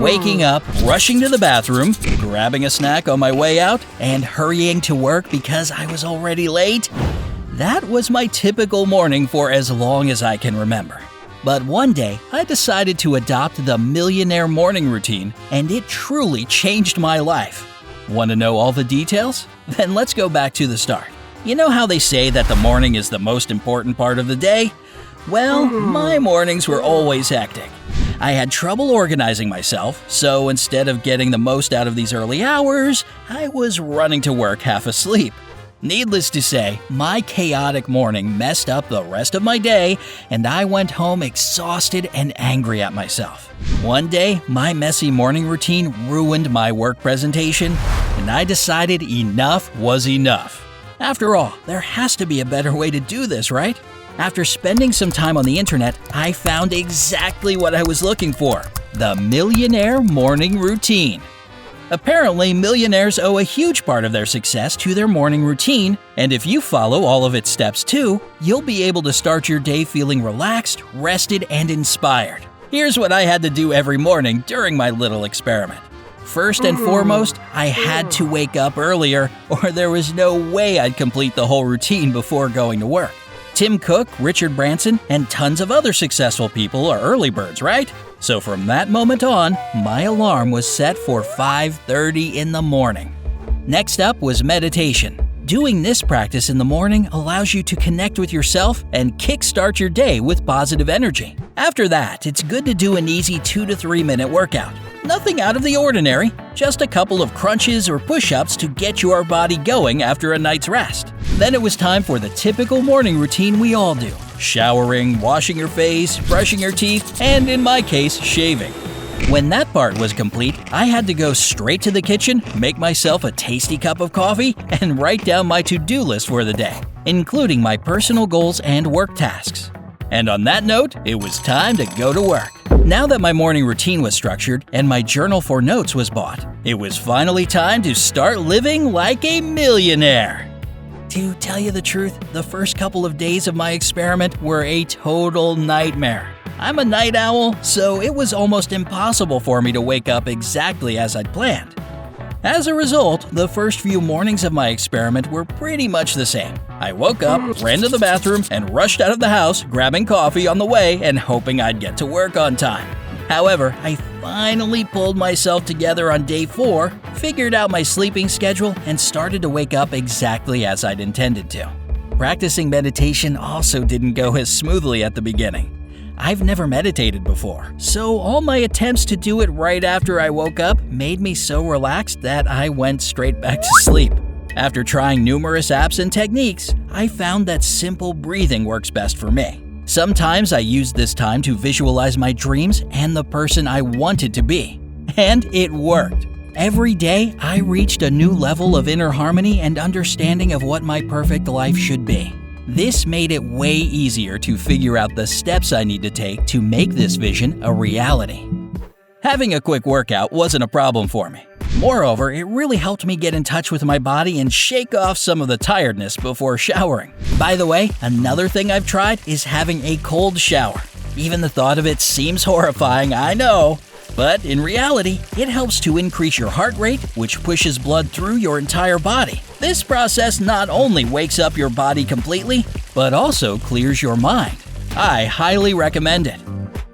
Waking up, rushing to the bathroom, grabbing a snack on my way out, and hurrying to work because I was already late. That was my typical morning for as long as I can remember. But one day, I decided to adopt the millionaire morning routine, and it truly changed my life. Want to know all the details? Then let's go back to the start. You know how they say that the morning is the most important part of the day? Well, my mornings were always hectic. I had trouble organizing myself, so instead of getting the most out of these early hours, I was running to work half asleep. Needless to say, my chaotic morning messed up the rest of my day, and I went home exhausted and angry at myself. One day, my messy morning routine ruined my work presentation, and I decided enough was enough. After all, there has to be a better way to do this, right? After spending some time on the internet, I found exactly what I was looking for: the millionaire morning routine. Apparently, millionaires owe a huge part of their success to their morning routine, and if you follow all of its steps too, you'll be able to start your day feeling relaxed, rested, and inspired. Here's what I had to do every morning during my little experiment. First and foremost, I had to wake up earlier, or there was no way I'd complete the whole routine before going to work. Tim Cook, Richard Branson, and tons of other successful people are early birds, right? So from that moment on, my alarm was set for 5:30 in the morning. Next up was meditation. Doing this practice in the morning allows you to connect with yourself and kickstart your day with positive energy. After that, it's good to do an easy 2 to 3 minute workout. Nothing out of the ordinary, just a couple of crunches or push-ups to get your body going after a night's rest. Then it was time for the typical morning routine we all do: showering, washing your face, brushing your teeth, and in my case, shaving. When that part was complete, I had to go straight to the kitchen, make myself a tasty cup of coffee, and write down my to-do list for the day, including my personal goals and work tasks. And on that note, it was time to go to work. Now that my morning routine was structured and my journal for notes was bought, it was finally time to start living like a millionaire. To tell you the truth, the first couple of days of my experiment were a total nightmare. I'm a night owl, so it was almost impossible for me to wake up exactly as I'd planned. As a result, the first few mornings of my experiment were pretty much the same. I woke up, ran to the bathroom, and rushed out of the house, grabbing coffee on the way and hoping I'd get to work on time. However, I finally pulled myself together on day 4, figured out my sleeping schedule, and started to wake up exactly as I'd intended to. Practicing meditation also didn't go as smoothly at the beginning. I've never meditated before, so all my attempts to do it right after I woke up made me so relaxed that I went straight back to sleep. After trying numerous apps and techniques, I found that simple breathing works best for me. Sometimes I used this time to visualize my dreams and the person I wanted to be. And it worked. Every day, I reached a new level of inner harmony and understanding of what my perfect life should be. This made it way easier to figure out the steps I need to take to make this vision a reality. Having a quick workout wasn't a problem for me. Moreover, it really helped me get in touch with my body and shake off some of the tiredness before showering. By the way, another thing I've tried is having a cold shower. Even the thought of it seems horrifying, I know. But in reality, it helps to increase your heart rate, which pushes blood through your entire body. This process not only wakes up your body completely, but also clears your mind. I highly recommend it.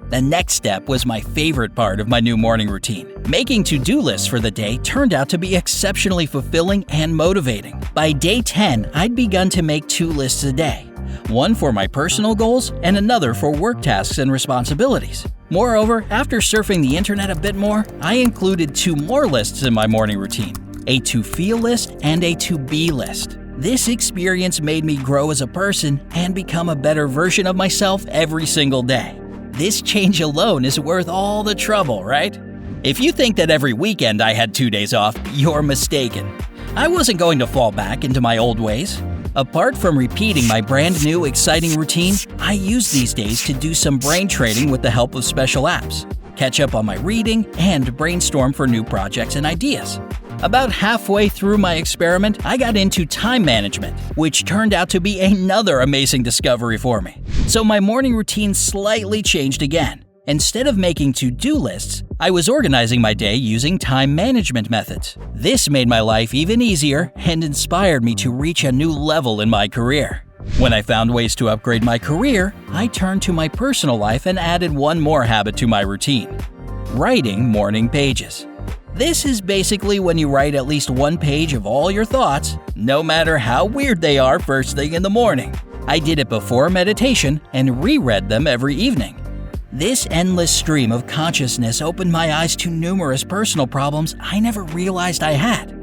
The next step was my favorite part of my new morning routine. Making to-do lists for the day turned out to be exceptionally fulfilling and motivating. By day 10, I'd begun to make 2 lists a day. One for my personal goals and another for work tasks and responsibilities. Moreover, after surfing the internet a bit more, I included 2 more lists in my morning routine: a to-feel list and a to-be list. This experience made me grow as a person and become a better version of myself every single day. This change alone is worth all the trouble, right? If you think that every weekend I had 2 days off, you're mistaken. I wasn't going to fall back into my old ways. Apart from repeating my brand new exciting routine, I use these days to do some brain training with the help of special apps, catch up on my reading, and brainstorm for new projects and ideas. About halfway through my experiment, I got into time management, which turned out to be another amazing discovery for me. So my morning routine slightly changed again. Instead of making to-do lists, I was organizing my day using time management methods. This made my life even easier and inspired me to reach a new level in my career. When I found ways to upgrade my career, I turned to my personal life and added one more habit to my routine: writing morning pages. This is basically when you write at least one page of all your thoughts, no matter how weird they are, first thing in the morning. I did it before meditation and reread them every evening. This endless stream of consciousness opened my eyes to numerous personal problems I never realized I had.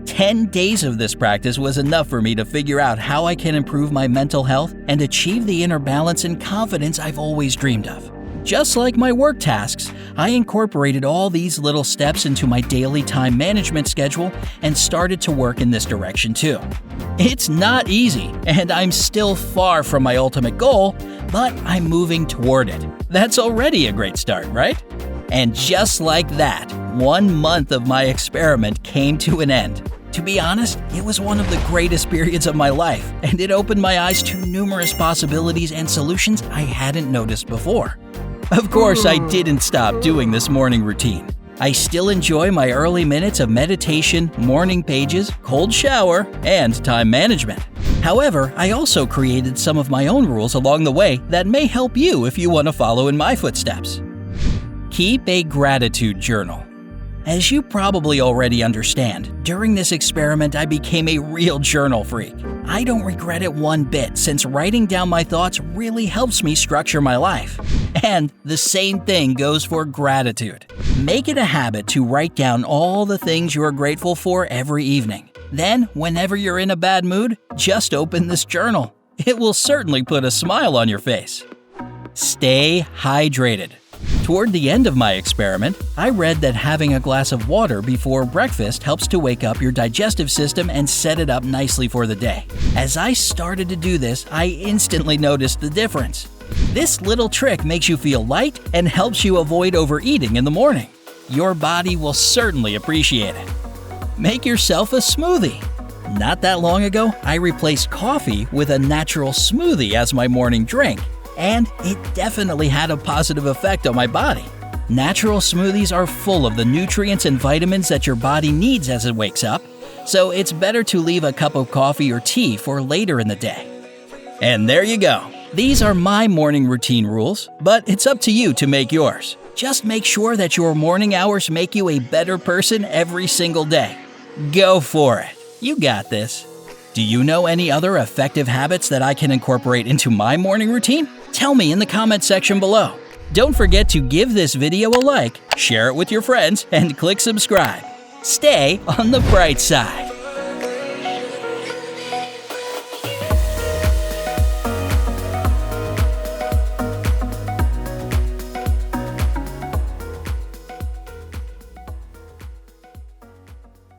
10 days of this practice was enough for me to figure out how I can improve my mental health and achieve the inner balance and confidence I've always dreamed of. Just like my work tasks, I incorporated all these little steps into my daily time management schedule and started to work in this direction too. It's not easy, and I'm still far from my ultimate goal, but I'm moving toward it. That's already a great start, right? And just like that, 1 month of my experiment came to an end. To be honest, it was one of the greatest periods of my life, and it opened my eyes to numerous possibilities and solutions I hadn't noticed before. Of course, I didn't stop doing this morning routine. I still enjoy my early minutes of meditation, morning pages, cold shower, and time management. However, I also created some of my own rules along the way that may help you if you want to follow in my footsteps. Keep a gratitude journal. As you probably already understand, during this experiment I became a real journal freak. I don't regret it one bit, since writing down my thoughts really helps me structure my life. And the same thing goes for gratitude. Make it a habit to write down all the things you are grateful for every evening. Then, whenever you're in a bad mood, just open this journal. It will certainly put a smile on your face. Stay hydrated. Toward the end of my experiment, I read that having a glass of water before breakfast helps to wake up your digestive system and set it up nicely for the day. As I started to do this, I instantly noticed the difference. This little trick makes you feel light and helps you avoid overeating in the morning. Your body will certainly appreciate it. Make yourself a smoothie. Not that long ago, I replaced coffee with a natural smoothie as my morning drink, and it definitely had a positive effect on my body. Natural smoothies are full of the nutrients and vitamins that your body needs as it wakes up, so it's better to leave a cup of coffee or tea for later in the day. And there you go. These are my morning routine rules, but it's up to you to make yours. Just make sure that your morning hours make you a better person every single day. Go for it. You got this. Do you know any other effective habits that I can incorporate into my morning routine? Tell me in the comment section below. Don't forget to give this video a like, share it with your friends, and click subscribe. Stay on the bright side.